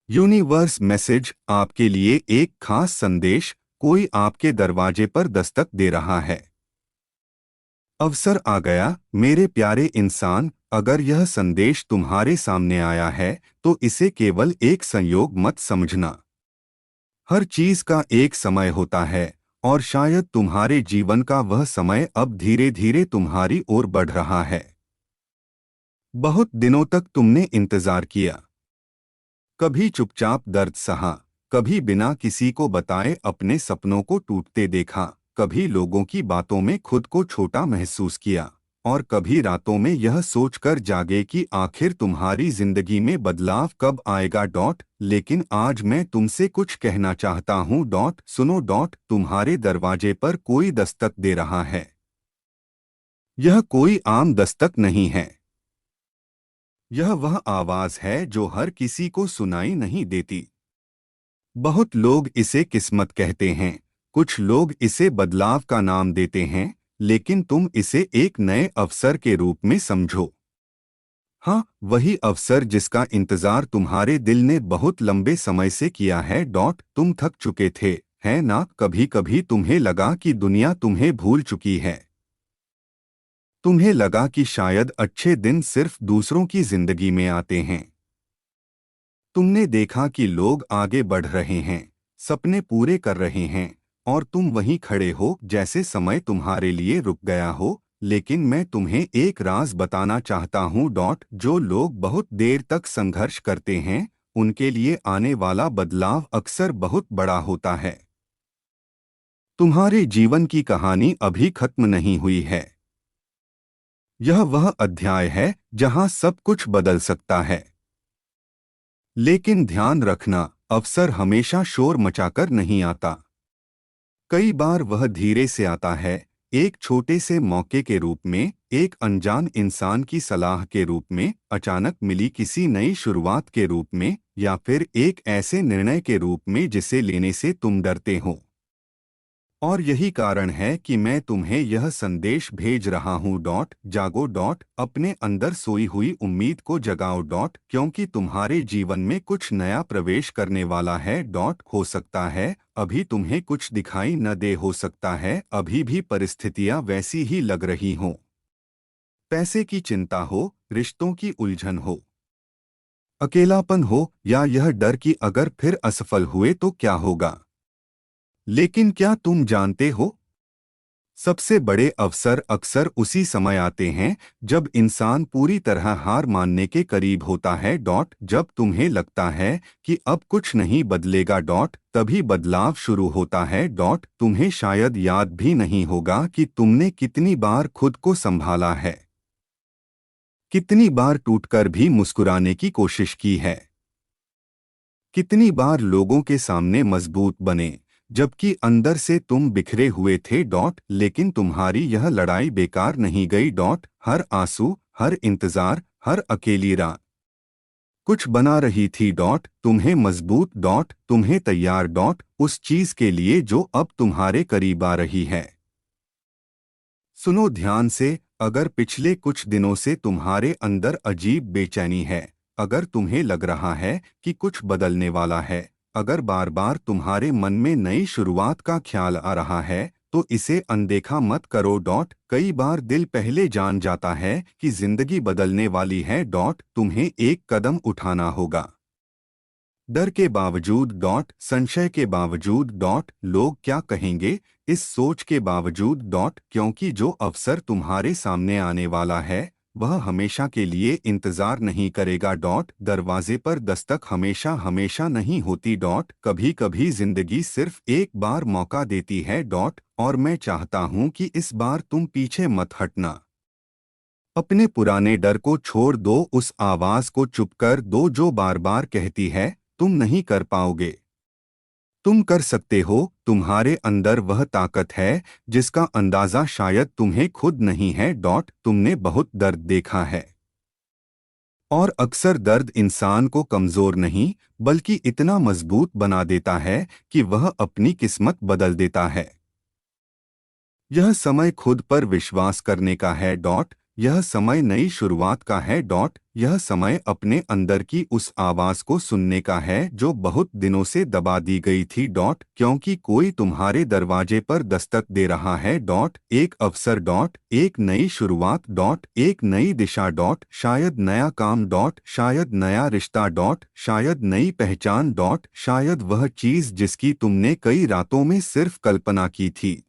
Universe message आपके लिए एक खास संदेश, कोई आपके दरवाजे पर दस्तक दे रहा है। अवसर आ गया मेरे प्यारे इंसान। अगर यह संदेश तुम्हारे सामने आया है तो इसे केवल एक संयोग मत समझना। हर चीज का एक समय होता है और शायद तुम्हारे जीवन का वह समय अब धीरे धीरे तुम्हारी ओर बढ़ रहा है। बहुत दिनों तक तुमने इंतजार किया, कभी चुपचाप दर्द सहा, कभी बिना किसी को बताए अपने सपनों को टूटते देखा, कभी लोगों की बातों में खुद को छोटा महसूस किया और कभी रातों में यह सोचकर जागे कि आखिर तुम्हारी जिंदगी में बदलाव कब आएगा। लेकिन आज मैं तुमसे कुछ कहना चाहता हूँ। सुनो। तुम्हारे दरवाजे पर कोई दस्तक दे रहा है। यह कोई आम दस्तक नहीं है। यह वह आवाज है जो हर किसी को सुनाई नहीं देती। बहुत लोग इसे किस्मत कहते हैं, कुछ लोग इसे बदलाव का नाम देते हैं, लेकिन तुम इसे एक नए अवसर के रूप में समझो। हाँ, वही अवसर जिसका इंतजार तुम्हारे दिल ने बहुत लंबे समय से किया है। तुम थक चुके थे, है ना? कभी कभी तुम्हें लगा कि दुनिया तुम्हें भूल चुकी है। तुम्हें लगा कि शायद अच्छे दिन सिर्फ दूसरों की जिंदगी में आते हैं। तुमने देखा कि लोग आगे बढ़ रहे हैं, सपने पूरे कर रहे हैं, और तुम वहीं खड़े हो जैसे समय तुम्हारे लिए रुक गया हो। लेकिन मैं तुम्हें एक राज बताना चाहता हूँ। जो लोग बहुत देर तक संघर्ष करते हैं, उनके लिए आने वाला बदलाव अक्सर बहुत बड़ा होता है। तुम्हारे जीवन की कहानी अभी खत्म नहीं हुई है। यह वह अध्याय है जहां सब कुछ बदल सकता है। लेकिन ध्यान रखना, अवसर हमेशा शोर मचाकर नहीं आता। कई बार वह धीरे से आता है, एक छोटे से मौके के रूप में, एक अनजान इंसान की सलाह के रूप में, अचानक मिली किसी नई शुरुआत के रूप में, या फिर एक ऐसे निर्णय के रूप में जिसे लेने से तुम डरते हो। और यही कारण है कि मैं तुम्हें यह संदेश भेज रहा हूँ। जागो। अपने अंदर सोई हुई उम्मीद को जगाओ। क्योंकि तुम्हारे जीवन में कुछ नया प्रवेश करने वाला है। हो सकता है अभी तुम्हें कुछ दिखाई न दे, हो सकता है अभी भी परिस्थितियां वैसी ही लग रही हों। पैसे की चिंता हो, रिश्तों की उलझन हो, अकेलापन हो, या यह डर कि अगर फिर असफल हुए तो क्या होगा। लेकिन क्या तुम जानते हो, सबसे बड़े अवसर अक्सर उसी समय आते हैं जब इंसान पूरी तरह हार मानने के करीब होता है। जब तुम्हें लगता है कि अब कुछ नहीं बदलेगा। तभी बदलाव शुरू होता है। तुम्हें शायद याद भी नहीं होगा कि तुमने कितनी बार खुद को संभाला है, कितनी बार टूटकर भी मुस्कुराने की कोशिश की है, कितनी बार लोगों के सामने मजबूत बने जबकि अंदर से तुम बिखरे हुए थे। लेकिन तुम्हारी यह लड़ाई बेकार नहीं गई। हर आंसू, हर इंतजार, हर अकेली रात कुछ बना रही थी। तुम्हें मजबूत, तुम्हें तैयार, उस चीज के लिए जो अब तुम्हारे करीब आ रही है। सुनो ध्यान से, अगर पिछले कुछ दिनों से तुम्हारे अंदर अजीब बेचैनी है, अगर तुम्हें लग रहा है कि कुछ बदलने वाला है, अगर बार बार तुम्हारे मन में नई शुरुआत का ख्याल आ रहा है, तो इसे अनदेखा मत करो। कई बार दिल पहले जान जाता है कि जिंदगी बदलने वाली है। तुम्हें एक कदम उठाना होगा। डर के बावजूद, संशय के बावजूद, लोग क्या कहेंगे, इस सोच के बावजूद। क्योंकि जो अवसर तुम्हारे सामने आने वाला है वह हमेशा के लिए इंतजार नहीं करेगा। दरवाजे पर दस्तक हमेशा हमेशा नहीं होती। कभी कभी जिंदगी सिर्फ एक बार मौका देती है। और मैं चाहता हूँ कि इस बार तुम पीछे मत हटना। अपने पुराने डर को छोड़ दो, उस आवाज को चुप कर दो जो बार बार कहती है तुम नहीं कर पाओगे। तुम कर सकते हो। तुम्हारे अंदर वह ताकत है जिसका अंदाजा शायद तुम्हें खुद नहीं है। तुमने बहुत दर्द देखा है, और अक्सर दर्द इंसान को कमजोर नहीं बल्कि इतना मजबूत बना देता है कि वह अपनी किस्मत बदल देता है। यह समय खुद पर विश्वास करने का है। यह समय नई शुरुआत का है डॉट यह समय अपने अंदर की उस आवाज को सुनने का है जो बहुत दिनों से दबा दी गई थी डॉट क्योंकि कोई तुम्हारे दरवाजे पर दस्तक दे रहा है डॉट एक अवसर डॉट एक नई शुरुआत डॉट एक नई दिशा डॉट शायद नया काम डॉट शायद नया रिश्ता डॉट शायद नई पहचान डॉट शायद वह चीज जिसकी तुमने कई रातों में सिर्फ कल्पना की थी।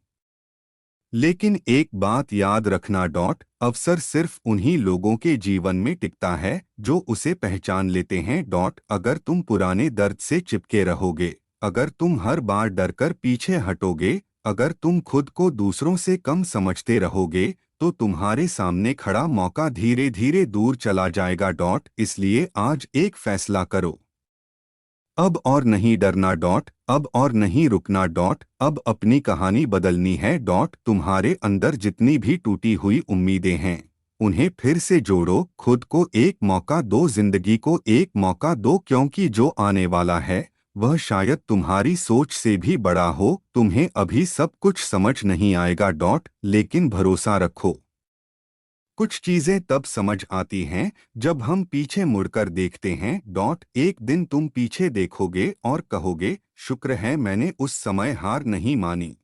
लेकिन एक बात याद रखना डॉट अवसर सिर्फ उन्हीं लोगों के जीवन में टिकता है जो उसे पहचान लेते हैं डॉट अगर तुम पुराने दर्द से चिपके रहोगे, अगर तुम हर बार डरकर पीछे हटोगे, अगर तुम खुद को दूसरों से कम समझते रहोगे, तो तुम्हारे सामने खड़ा मौका धीरे धीरे दूर चला जाएगा डॉट इसलिए आज एक फैसला करो। अब और नहीं डरना डॉट अब और नहीं रुकना डॉट अब अपनी कहानी बदलनी है डॉट तुम्हारे अंदर जितनी भी टूटी हुई उम्मीदें हैं उन्हें फिर से जोड़ो, खुद को एक मौका दो, जिंदगी को एक मौका दो क्योंकि जो आने वाला है वह शायद तुम्हारी सोच से भी बड़ा हो। तुम्हें अभी सब कुछ समझ नहीं आएगा डॉट लेकिन भरोसा रखो, कुछ चीजें तब समझ आती हैं जब हम पीछे मुड़कर देखते हैं डॉट एक दिन तुम पीछे देखोगे और कहोगे शुक्र है मैंने उस समय हार नहीं मानी।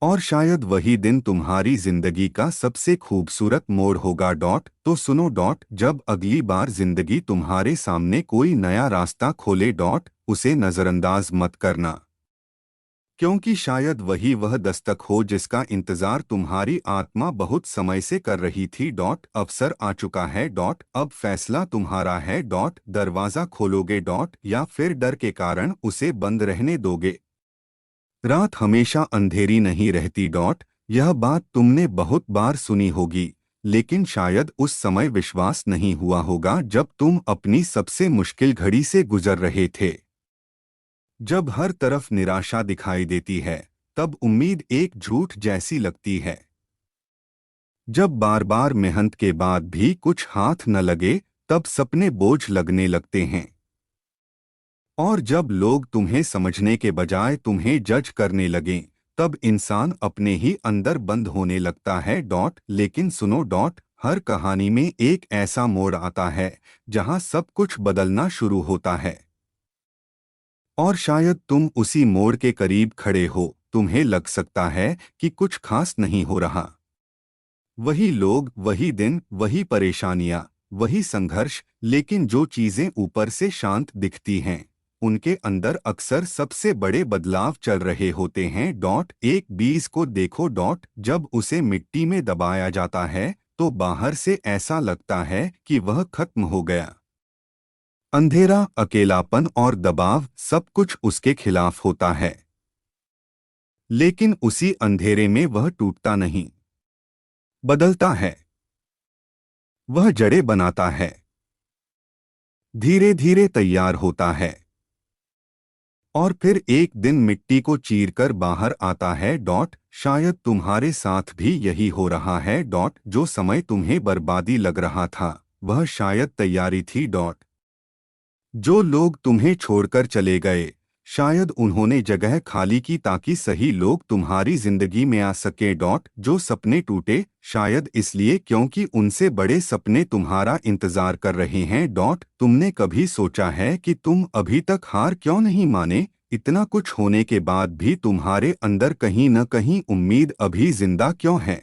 और शायद वही दिन तुम्हारी जिंदगी का सबसे खूबसूरत मोड़ होगा डॉट तो सुनो डॉट जब अगली बार जिंदगी तुम्हारे सामने कोई नया रास्ता खोले डॉट उसे नजरअंदाज मत करना, क्योंकि शायद वही वह दस्तक हो जिसका इंतजार तुम्हारी आत्मा बहुत समय से कर रही थी डॉट अवसर आ चुका है डॉट अब फैसला तुम्हारा है डॉट दरवाजा खोलोगे डॉट या फिर डर के कारण उसे बंद रहने दोगे। रात हमेशा अंधेरी नहीं रहती डॉट यह बात तुमने बहुत बार सुनी होगी, लेकिन शायद उस समय विश्वास नहीं हुआ होगा जब तुम अपनी सबसे मुश्किल घड़ी से गुजर रहे थे। जब हर तरफ निराशा दिखाई देती है तब उम्मीद एक झूठ जैसी लगती है। जब बार बार मेहनत के बाद भी कुछ हाथ न लगे तब सपने बोझ लगने लगते हैं। और जब लोग तुम्हें समझने के बजाय तुम्हें जज करने लगें तब इंसान अपने ही अंदर बंद होने लगता है डॉट लेकिन सुनो डॉट हर कहानी में एक ऐसा मोड़ आता है जहां सब कुछ बदलना शुरू होता है। और शायद तुम उसी मोड़ के करीब खड़े हो, तुम्हें लग सकता है कि कुछ खास नहीं हो रहा। वही लोग, वही दिन, वही परेशानियां, वही संघर्ष, लेकिन जो चीजें ऊपर से शांत दिखती हैं उनके अंदर अक्सर सबसे बड़े बदलाव चल रहे होते हैं डॉट एक बीज को देखो डॉट जब उसे मिट्टी में दबाया जाता है तो बाहर से ऐसा लगता है कि वह खत्म हो गया। अंधेरा, अकेलापन और दबाव सब कुछ उसके खिलाफ होता है, लेकिन उसी अंधेरे में वह टूटता नहीं, बदलता है। वह जड़ें बनाता है, धीरे धीरे तैयार होता है और फिर एक दिन मिट्टी को चीरकर बाहर आता है डॉट शायद तुम्हारे साथ भी यही हो रहा है डॉट जो समय तुम्हें बर्बादी लग रहा था वह शायद तैयारी थी डॉट। जो लोग तुम्हें छोड़कर चले गए शायद उन्होंने जगह खाली की ताकि सही लोग तुम्हारी जिंदगी में आ सके डॉट जो सपने टूटे शायद इसलिए क्योंकि उनसे बड़े सपने तुम्हारा इंतजार कर रहे हैं डॉट तुमने कभी सोचा है कि तुम अभी तक हार क्यों नहीं माने, इतना कुछ होने के बाद भी तुम्हारे अंदर कहीं न कहीं उम्मीद अभी जिंदा क्यों है?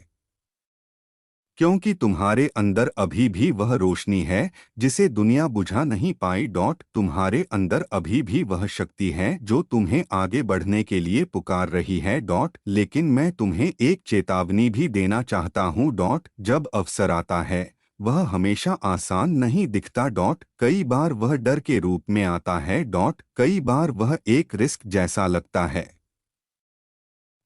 क्योंकि तुम्हारे अंदर अभी भी वह रोशनी है जिसे दुनिया बुझा नहीं पाई डॉट तुम्हारे अंदर अभी भी वह शक्ति है जो तुम्हें आगे बढ़ने के लिए पुकार रही है डॉट लेकिन मैं तुम्हें एक चेतावनी भी देना चाहता हूँ डॉट जब अवसर आता है वह हमेशा आसान नहीं दिखता डॉट कई बार वह डर के रूप में आता है डॉट कई बार वह एक रिस्क जैसा लगता है,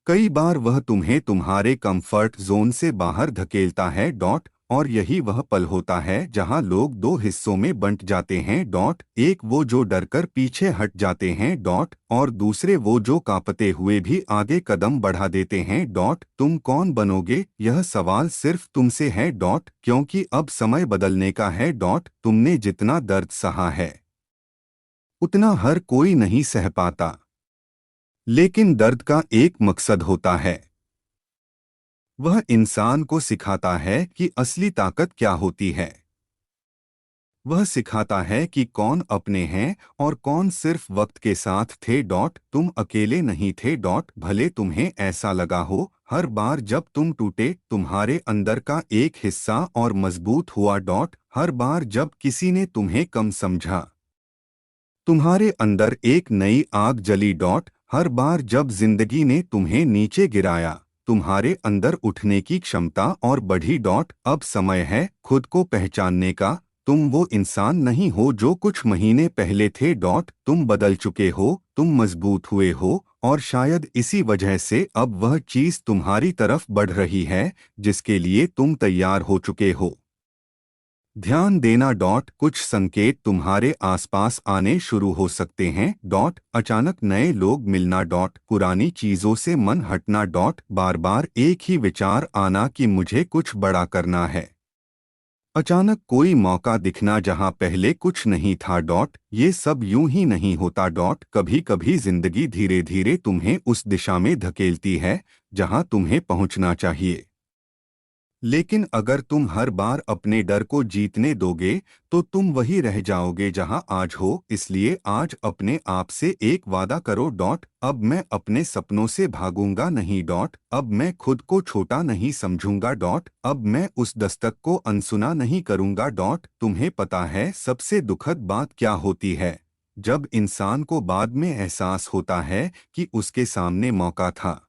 कई बार वह तुम्हें तुम्हारे कंफर्ट जोन से बाहर धकेलता है डॉट और यही वह पल होता है जहां लोग दो हिस्सों में बंट जाते हैं डॉट एक वो जो डरकर पीछे हट जाते हैं डॉट और दूसरे वो जो कांपते हुए भी आगे कदम बढ़ा देते हैं डॉट तुम कौन बनोगे यह सवाल सिर्फ तुमसे है डॉट क्योंकि अब समय बदलने का है डॉट तुमने जितना दर्द सहा है उतना हर कोई नहीं सह पाता, लेकिन दर्द का एक मकसद होता है, वह इंसान को सिखाता है कि असली ताकत क्या होती है। वह सिखाता है कि कौन अपने हैं और कौन सिर्फ वक्त के साथ थे। तुम अकेले नहीं थे। भले तुम्हें ऐसा लगा हो, हर बार जब तुम टूटे तुम्हारे अंदर का एक हिस्सा और मजबूत हुआ। हर बार जब किसी ने तुम्हें कम समझा, तुम्हारे अंदर एक नई आग जली। हर बार जब जिंदगी ने तुम्हें नीचे गिराया, तुम्हारे अंदर उठने की क्षमता और बढ़ी। अब समय है खुद को पहचानने का। तुम वो इंसान नहीं हो जो कुछ महीने पहले थे। तुम बदल चुके हो, तुम मजबूत हुए हो, और शायद इसी वजह से अब वह चीज तुम्हारी तरफ बढ़ रही है जिसके लिए तुम तैयार हो चुके हो। ध्यान देना। कुछ संकेत तुम्हारे आसपास आने शुरू हो सकते हैं। अचानक नए लोग मिलना। पुरानी चीजों से मन हटना। बार बार एक ही विचार आना कि मुझे कुछ बड़ा करना है। अचानक कोई मौका दिखना जहां पहले कुछ नहीं था। ये सब यूं ही नहीं होता। कभी कभी जिंदगी धीरे धीरे तुम्हें उस दिशा में धकेलती है जहां तुम्हें पहुंचना चाहिए। लेकिन अगर तुम हर बार अपने डर को जीतने दोगे तो तुम वही रह जाओगे जहां आज हो। इसलिए आज अपने आप से एक वादा करो। अब मैं अपने सपनों से भागूंगा नहीं। अब मैं खुद को छोटा नहीं समझूंगा। अब मैं उस दस्तक को अनसुना नहीं करूंगा। तुम्हें पता है सबसे दुखद बात क्या होती है? जब इंसान को बाद में एहसास होता है कि उसके सामने मौका था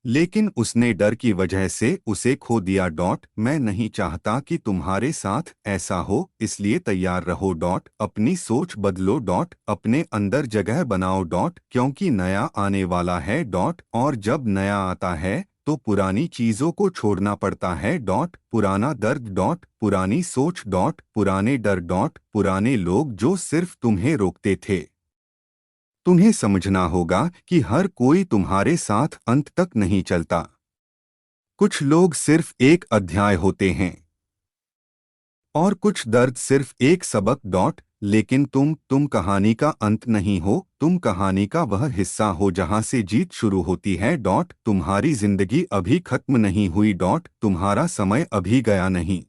लेकिन उसने डर की वजह से उसे खो दिया। मैं नहीं चाहता कि तुम्हारे साथ ऐसा हो, इसलिए तैयार रहो। अपनी सोच बदलो। अपने अंदर जगह बनाओ। क्योंकि नया आने वाला है। और जब नया आता है तो पुरानी चीजों को छोड़ना पड़ता है। पुराना दर्द। पुरानी सोच। पुराने डर। पुराने लोग जो सिर्फ तुम्हें रोकते थे। तुम्हें समझना होगा कि हर कोई तुम्हारे साथ अंत तक नहीं चलता। कुछ लोग सिर्फ एक अध्याय होते हैं और कुछ दर्द सिर्फ एक सबक। लेकिन तुम कहानी का अंत नहीं हो, तुम कहानी का वह हिस्सा हो जहां से जीत शुरू होती है। तुम्हारी जिंदगी अभी खत्म नहीं हुई। तुम्हारा समय अभी गया नहीं।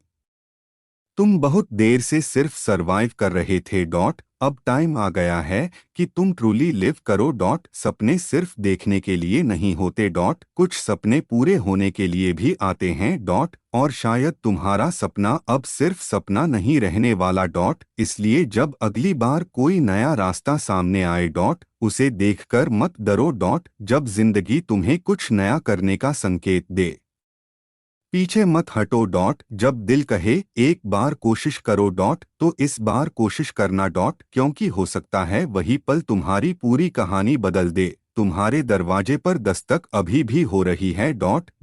तुम बहुत देर से सिर्फ सरवाइव कर रहे थे। अब टाइम आ गया है कि तुम ट्रूली लिव करो। सपने सिर्फ देखने के लिए नहीं होते। कुछ सपने पूरे होने के लिए भी आते हैं। और शायद तुम्हारा सपना अब सिर्फ सपना नहीं रहने वाला। इसलिए जब अगली बार कोई नया रास्ता सामने आए, उसे देखकर मत डरो। जब जिंदगी तुम्हें कुछ नया करने का संकेत दे, पीछे मत हटो। जब दिल कहे एक बार कोशिश करो। तो इस बार कोशिश करना। क्योंकि हो सकता है वही पल तुम्हारी पूरी कहानी बदल दे। तुम्हारे दरवाजे पर दस्तक अभी भी हो रही है।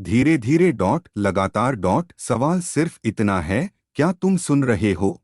धीरे धीरे। लगातार। सवाल सिर्फ इतना है, क्या तुम सुन रहे हो?